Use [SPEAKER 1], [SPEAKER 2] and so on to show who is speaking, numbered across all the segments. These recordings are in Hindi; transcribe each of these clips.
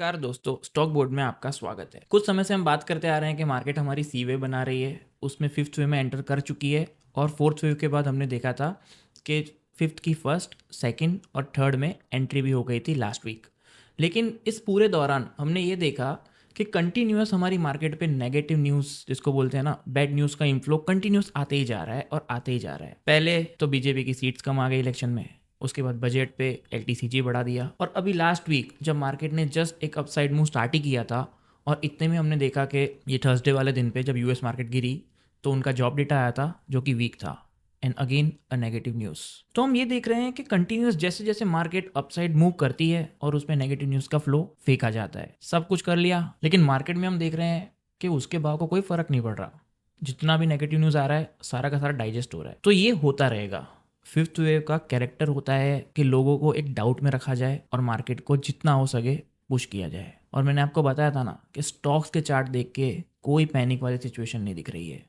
[SPEAKER 1] नमस्कार दोस्तों, स्टॉक बोर्ड में आपका स्वागत है। कुछ समय से हम बात करते आ रहे हैं कि मार्केट हमारी सी वेव बना रही है, उसमें फिफ्थ वेव में एंटर कर चुकी है और फोर्थ वेव के बाद हमने देखा था कि फिफ्थ की फर्स्ट, सेकंड और थर्ड में एंट्री भी हो गई थी लास्ट वीक। लेकिन इस पूरे दौरान हमने ये देखा कि कंटिन्यूस हमारी मार्केट पे नेगेटिव न्यूज़ जिसको बोलते हैं ना, बैड न्यूज़ का इन्फ्लो कंटिन्यूस आते ही जा रहा है और आते ही जा रहा है। पहले तो बीजेपी की सीट्स कम आ गई इलेक्शन में, उसके बाद बजट पे एलटीसीजी बढ़ा दिया और अभी लास्ट वीक जब मार्केट ने जस्ट एक अपसाइड मूव स्टार्ट ही किया था और इतने में हमने देखा कि ये थर्सडे वाले दिन पे जब यूएस मार्केट गिरी तो उनका जॉब डेटा आया था जो कि वीक था and again a negative news. तो हम ये देख रहे हैं कि कंटिन्यूस जैसे जैसे मार्केट अपसाइड मूव करती है और उसमें नेगेटिव न्यूज़ का फ्लो फेंका जाता है। सब कुछ कर लिया लेकिन मार्केट में हम देख रहे हैं कि उसके भाव को कोई फर्क नहीं पड़ रहा। जितना भी नेगेटिव न्यूज़ आ रहा है सारा का सारा डाइजेस्ट हो रहा है। तो ये होता रहेगा। फिफ्थ वेव का कैरेक्टर होता है कि लोगों को एक डाउट में रखा जाए और मार्केट को जितना हो सके पुश किया जाए। और मैंने आपको बताया था ना कि स्टॉक्स के चार्ट देख के कोई पैनिक वाली सिचुएशन नहीं दिख रही है।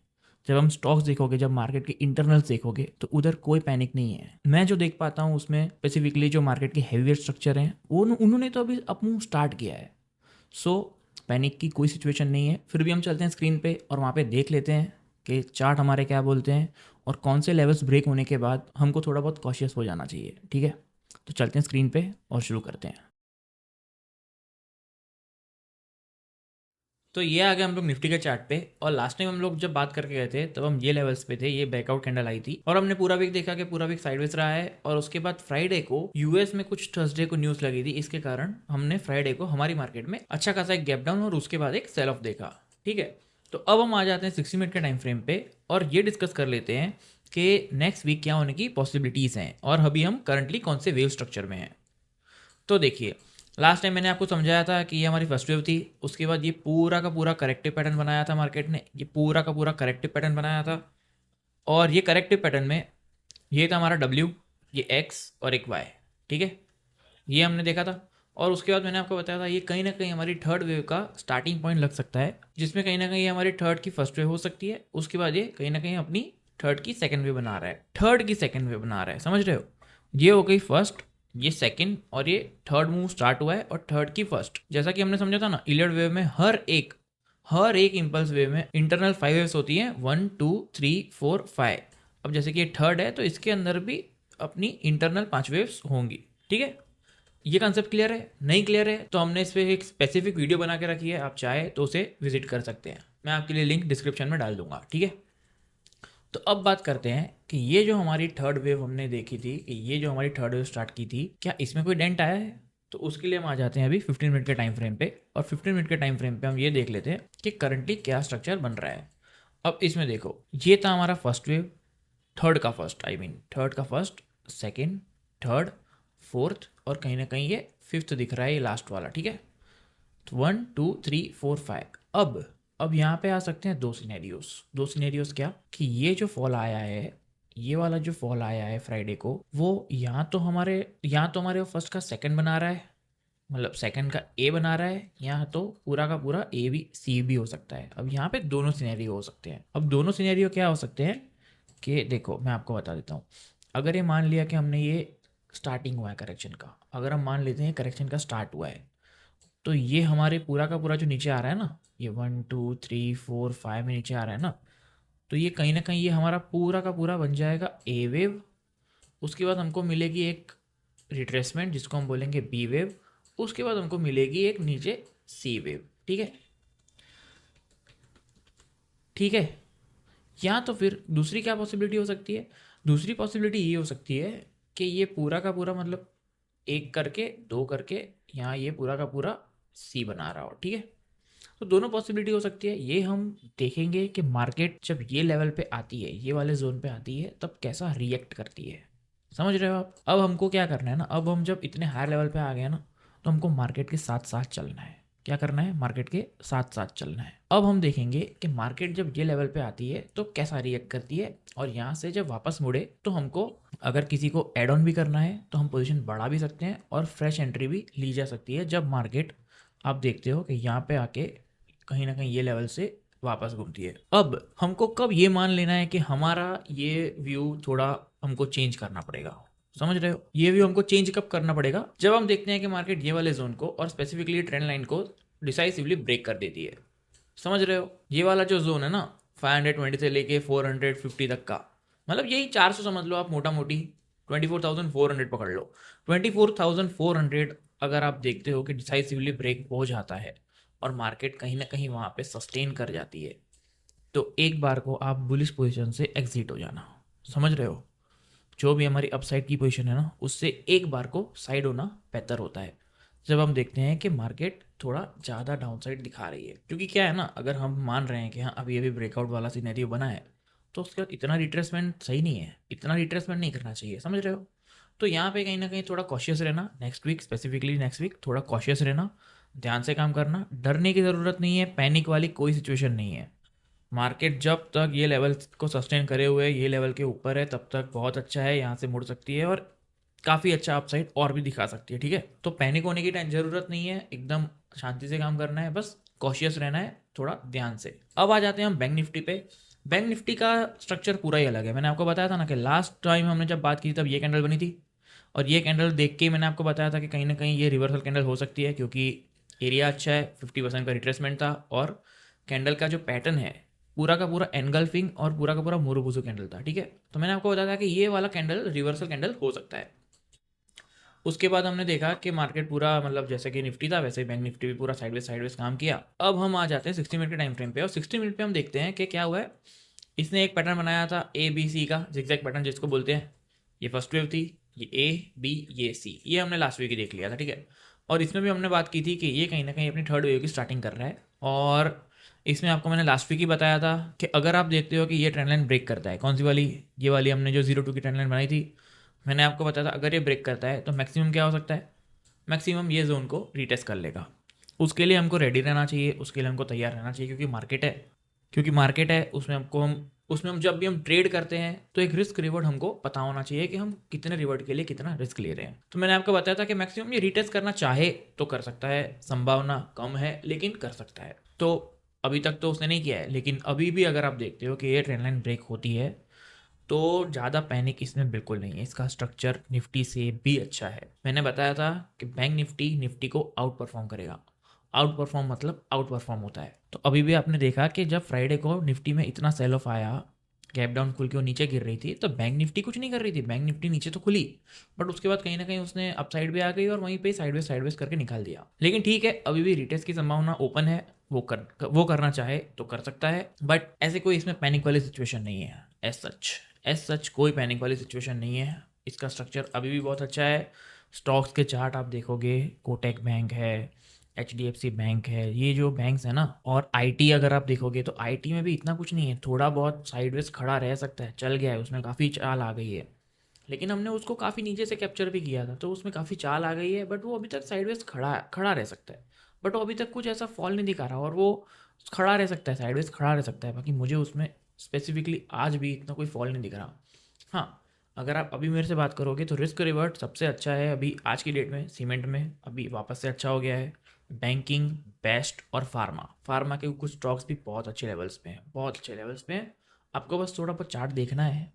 [SPEAKER 1] जब हम स्टॉक्स देखोगे, जब मार्केट के इंटरनल्स देखोगे तो उधर कोई पैनिक नहीं है। मैं जो देख पाता हूँ उसमें स्पेसिफिकली जो मार्केट के हैवीवेट स्ट्रक्चर हैं वो उन्होंने तो अभी अप मूव स्टार्ट किया है। सो पैनिक की कोई सिचुएशन नहीं है। फिर भी हम चलते हैं स्क्रीन पे और वहाँ पे देख लेते हैं कि चार्ट हमारे क्या बोलते हैं और कौन से लेवल्स ब्रेक होने के बाद हमको थोड़ा बहुत कॉशियस हो जाना चाहिए। ठीक है, तो चलते हैं स्क्रीन पे और शुरू करते हैं। तो ये आ गए हम लोग निफ्टी के चार्ट पे और लास्ट टाइम हम लोग जब बात करके गए थे तब हम ये लेवल्स पे थे। ये बैकआउट कैंडल आई थी और हमने पूरा वीक देखा कि पूरा वीक साइडवेज रहा है और उसके बाद फ्राइडे को यूएस में कुछ थर्सडे को न्यूज लगी थी, इसके कारण हमने फ्राइडे को हमारी मार्केट में अच्छा खासा एक गैप डाउन और उसके बाद एक सेल ऑफ देखा। ठीक है, तो अब हम आ जाते हैं 60 मिनट के टाइम फ्रेम पे और ये डिस्कस कर लेते हैं कि नेक्स्ट वीक क्या होने की पॉसिबिलिटीज हैं और अभी हम करंटली कौन से वेव स्ट्रक्चर में हैं। तो देखिए, लास्ट टाइम मैंने आपको समझाया था कि ये हमारी फर्स्ट वेव थी, उसके बाद ये पूरा का पूरा करेक्टिव पैटर्न बनाया था मार्केट ने, ये पूरा का पूरा करेक्टिव पैटर्न बनाया था और ये करेक्टिव पैटर्न में ये था हमारा डब्ल्यू, ये एक्स और एक वाई। ठीक है, ये हमने देखा था और उसके बाद मैंने आपको बताया था ये कहीं ना कहीं हमारी थर्ड वेव का स्टार्टिंग पॉइंट लग सकता है, जिसमें कहीं ना कहीं हमारी थर्ड की फर्स्ट वेव हो सकती है। उसके बाद ये कहीं ना कहीं अपनी थर्ड की सेकंड वेव बना रहा है, थर्ड की सेकंड वेव बना रहा है, समझ रहे हो। ये हो गई फर्स्ट, ये सेकंड और ये थर्ड मूव स्टार्ट हुआ है और थर्ड की फर्स्ट। जैसा कि हमने समझा था ना, इलियड वेव में हर एक इंपल्स वेव में इंटरनल 5 वेव्स होती हैं, 1 2 3 4 5। अब जैसे कि ये थर्ड है तो इसके अंदर भी अपनी इंटरनल 5 वेव्स होंगी। ठीक है, ये कंसेप्ट क्लियर है? नहीं क्लियर है तो हमने इस पर एक स्पेसिफिक वीडियो बना के रखी है, आप चाहे तो उसे विजिट कर सकते हैं, मैं आपके लिए लिंक डिस्क्रिप्शन में डाल दूंगा। ठीक है, तो अब बात करते हैं कि ये जो हमारी थर्ड वेव हमने देखी थी, कि ये जो हमारी थर्ड वेव स्टार्ट की थी, क्या इसमें कोई डेंट आया है? तो उसके लिए हम आ जाते हैं अभी 15 मिनट के टाइम फ्रेम पे और 15 मिनट के टाइम फ्रेम पे हम ये देख लेते हैं कि करंटली क्या स्ट्रक्चर बन रहा है। अब इसमें देखो, ये था हमारा फर्स्ट वेव, थर्ड का फर्स्ट, आई मीन थर्ड का फर्स्ट, सेकेंड, थर्ड, फोर्थ और कहीं ना कहीं ये फिफ्थ दिख रहा है, ये लास्ट वाला। ठीक है, तो 1 2 3 4 5। अब यहाँ पे आ सकते हैं दो सिनेरियोस क्या कि ये जो फॉल आया है, ये वाला जो फॉल आया है फ्राइडे को, वो यहाँ तो हमारे फर्स्ट का सेकंड बना रहा है, मतलब सेकंड का ए बना रहा है, यहाँ तो पूरा का पूरा ए भी सी भी हो सकता है। अब यहाँ पे दोनों सिनेरियो हो सकते हैं। अब दोनों सिनेरियो क्या हो सकते हैं कि देखो मैं आपको बता देता हूँ। अगर ये मान लिया कि हमने ये स्टार्टिंग हुआ है करेक्शन का, अगर हम मान लेते हैं करेक्शन का स्टार्ट हुआ है, तो ये हमारे पूरा का पूरा जो नीचे आ रहा है ना, ये 1 2 3 4 5 में नीचे आ रहा है ना, तो ये कहीं ना कहीं ये हमारा पूरा का पूरा बन जाएगा ए वेव। उसके बाद हमको मिलेगी एक रिट्रेसमेंट जिसको हम बोलेंगे बी वेव। उसके बाद हमको मिलेगी एक नीचे सी वेव। ठीक है, ठीक है। या तो फिर दूसरी क्या पॉसिबिलिटी हो सकती है? दूसरी पॉसिबिलिटी ये हो सकती है कि ये पूरा का पूरा मतलब एक करके दो करके यहाँ ये पूरा का पूरा सी बना रहा हो। ठीक है, तो दोनों पॉसिबिलिटी हो सकती है। ये हम देखेंगे कि मार्केट जब ये लेवल पे आती है, ये वाले जोन पे आती है, तब कैसा रिएक्ट करती है। समझ रहे हो आप? अब हमको क्या करना है ना, अब हम जब इतने हाई लेवल पे आ गए ना, तो हमको मार्केट के साथ साथ चलना है। क्या करना है? मार्केट के साथ साथ चलना है। अब हम देखेंगे कि मार्केट जब ये लेवल पे आती है तो कैसा रिएक्ट करती है और यहाँ से जब वापस मुड़े तो हमको अगर किसी को एड ऑन भी करना है तो हम पोजीशन बढ़ा भी सकते हैं और फ्रेश एंट्री भी ली जा सकती है जब मार्केट, आप देखते हो कि यहाँ पे आके कहीं ना कहीं ये लेवल से वापस घूमती है। अब हमको कब ये मान लेना है कि हमारा ये व्यू थोड़ा हमको चेंज करना पड़ेगा? समझ रहे हो? ये व्यू हमको चेंज कब करना पड़ेगा, जब हम देखते हैं कि मार्केट ये वाले जोन को और स्पेसिफिकली ट्रेंड लाइन को डिसाइसिवली ब्रेक कर देती है। समझ रहे हो? ये वाला जो जोन है ना 520 से लेके 450 तक का, मतलब यही 400 समझ लो आप, मोटा मोटी 24,400 पकड़ लो। 24,400 अगर आप देखते हो कि डिसाइसिवली ब्रेक हो जाता है और मार्केट कहीं ना कहीं वहाँ पे सस्टेन कर जाती है, तो एक बार को आप बुलिश पोजीशन से एग्जिट हो जाना। समझ रहे हो? जो भी हमारी अपसाइड की पोजीशन है ना, उससे एक बार को साइड होना बेहतर होता है जब हम देखते हैं कि मार्केट थोड़ा ज़्यादा डाउन साइड दिखा रही है। क्योंकि क्या है ना, अगर हम मान रहे हैं कि हाँ अभी अभी ब्रेकआउट वाला सिनेरियो बना है, तो उसके बाद इतना रिट्रेसमेंट सही नहीं है, इतना रिट्रेसमेंट नहीं करना चाहिए। समझ रहे हो? तो यहाँ पे कहीं ना कहीं थोड़ा कॉशियस रहना, next week specifically next week थोड़ा कॉशियस रहना, ध्यान से काम करना, डरने की ज़रूरत नहीं है, पैनिक वाली कोई सिचुएशन नहीं है। मार्केट जब तक ये लेवल को सस्टेन करे हुए ये लेवल के ऊपर है तब तक बहुत अच्छा है, यहाँ से मुड़ सकती है और काफ़ी अच्छा अपसाइड और भी दिखा सकती है। ठीक है, तो पैनिक होने की ज़रूरत नहीं है, एकदम शांति से काम करना है, बस कॉशियस रहना है थोड़ा ध्यान से। अब आ जाते हैं हम बैंक निफ्टी पे। बैंक निफ्टी का स्ट्रक्चर पूरा ही अलग है। मैंने आपको बताया था ना कि लास्ट टाइम हमने जब बात की थी तब ये कैंडल बनी थी, और ये कैंडल देख के मैंने आपको बताया था कि कहीं ना कहीं ये रिवर्सल कैंडल हो सकती है, क्योंकि एरिया अच्छा है, 50% का रिट्रेसमेंट था, और कैंडल का जो पैटर्न है पूरा का पूरा एनगल्फिंग और पूरा का पूरा मुरुबुसु कैंडल था। ठीक है, तो मैंने आपको बताया था कि ये वाला कैंडल रिवर्सल कैंडल हो सकता है। उसके बाद हमने देखा कि मार्केट पूरा, मतलब जैसे कि निफ्टी था वैसे ही बैंक निफ्टी भी पूरा साइडवेज काम किया। अब हम आ जाते हैं 60 मिनट के टाइम फ्रेम पे, और 60 मिनट पे हम देखते हैं कि क्या हुआ है। इसने एक पैटर्न बनाया था ABC का, जिगजैग पैटर्न जिसको बोलते हैं। ये फर्स्ट वेव थी, ये A B ये C, ये हमने लास्ट वीक ही देख लिया था। ठीक है, और इसमें भी हमने बात की थी कि ये कहीं ना कहीं अपनी थर्ड वेव की स्टार्टिंग कर रहा है। और इसमें आपको मैंने लास्ट वीक ही बताया था कि अगर आप देखते हो कि ये ट्रेंड लाइन ब्रेक करता है, कौन सी वाली, ये वाली हमने जो 0 2 की ट्रेंड लाइन बनाई थी, मैंने आपको बताया था अगर ये ब्रेक करता है तो मैक्सिमम क्या हो सकता है, मैक्सिमम ये जोन को रीटेस्ट कर लेगा। उसके लिए हमको रेडी रहना चाहिए, उसके लिए हमको तैयार रहना चाहिए, क्योंकि मार्केट है उसमें हम जब भी हम ट्रेड करते हैं तो एक रिस्क रिवॉर्ड हमको पता होना चाहिए कि हम कितने रिवॉर्ड के लिए कितना रिस्क ले रहे हैं। तो मैंने आपको बताया था कि मैक्सिमम ये रीटेस्ट करना चाहे तो कर सकता है, संभावना कम है लेकिन कर सकता है। तो अभी तक तो उसने नहीं किया है, लेकिन अभी भी अगर आप देखते हो कि ये ट्रेंड लाइन ब्रेक होती है तो ज़्यादा पैनिक इसमें बिल्कुल नहीं है। इसका स्ट्रक्चर निफ्टी से भी अच्छा है। मैंने बताया था कि बैंक निफ्टी निफ्टी को आउट परफॉर्म करेगा। आउट परफॉर्म मतलब आउट परफॉर्म होता है। तो अभी भी आपने देखा कि जब फ्राइडे को निफ्टी में इतना सेल ऑफ आया, गैप डाउन खुल के वो नीचे गिर रही थी, तो बैंक निफ्टी कुछ नहीं कर रही थी, बैंक निफ्टी नीचे तो खुली, बट उसके बाद कहीं ना कहीं उसने अपसाइड पे आ गई और वहीं पे साइडवेज करके निकाल दिया। लेकिन ठीक है, अभी भी रिटेस्ट की संभावना ओपन है, वो करना चाहे तो कर सकता है, बट ऐसे कोई इसमें पैनिक वाली सिचुएशन नहीं है। एज सच कोई पैनिक वाली सिचुएशन नहीं है। इसका स्ट्रक्चर अभी भी बहुत अच्छा है। स्टॉक्स के चार्ट आप देखोगे, कोटक बैंक है, HDFC बैंक है, ये जो बैंक्स है ना, और IT अगर आप देखोगे तो IT में भी इतना कुछ नहीं है, थोड़ा बहुत साइडवेज खड़ा रह सकता है, चल गया है, उसमें काफ़ी चाल आ गई है। लेकिन हमने उसको काफ़ी नीचे से कैप्चर भी किया था, तो उसमें काफ़ी चाल आ गई है, बट वो अभी तक साइडवेज खड़ा खड़ा रह सकता है। बट वो अभी तक कुछ ऐसा फॉल नहीं दिखा रहा, और वो खड़ा रह सकता है, साइडवेज खड़ा रह सकता है। बाकी मुझे उसमें स्पेसिफिकली आज भी इतना कोई फॉल नहीं दिख रहा। हाँ, अगर आप अभी मेरे से बात करोगे तो रिस्क रिवर्ट सबसे अच्छा है अभी आज की डेट में सीमेंट में, अभी वापस से अच्छा हो गया है। बैंकिंग बेस्ट, और फार्मा के कुछ स्टॉक्स भी बहुत अच्छे लेवल्स पे हैं, बहुत अच्छे लेवल्स पे हैं। आपको बस थोड़ा बहुत चार्ट देखना है।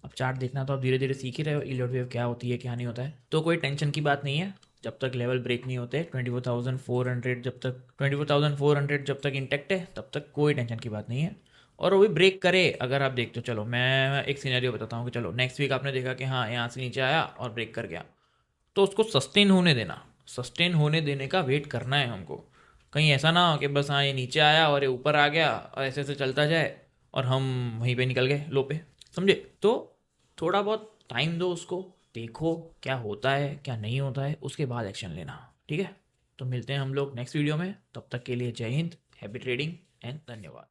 [SPEAKER 1] अब चार्ट देखना तो आप धीरे धीरे सीख ही रहे हो, इलियट वेव क्या होती है क्या नहीं होता है, तो कोई टेंशन की बात नहीं है। जब तक लेवल ब्रेक नहीं होते 24,400, जब तक 24,400 जब तक इंटेक्ट है तब तक कोई टेंशन की बात नहीं है। और वो भी ब्रेक करे, अगर आप देखते हो, चलो मैं एक सिनेरियो बताता हूँ कि चलो नेक्स्ट वीक आपने देखा कि हाँ यहाँ से नीचे आया और ब्रेक कर गया, तो उसको सस्टेन होने देना, सस्टेन होने देने का वेट करना है हमको। कहीं ऐसा ना हो कि बस हाँ ये नीचे आया और ये ऊपर आ गया और ऐसे ऐसे चलता जाए और हम वहीं पे निकल गए लो पे। समझे? तो थोड़ा बहुत टाइम दो उसको, देखो क्या होता है क्या नहीं होता है, उसके बाद एक्शन लेना। ठीक है, तो मिलते हैं हम लोग नेक्स्ट वीडियो में, तब तक के लिए जय हिंद, हैप्पी ट्रेडिंग एंड धन्यवाद।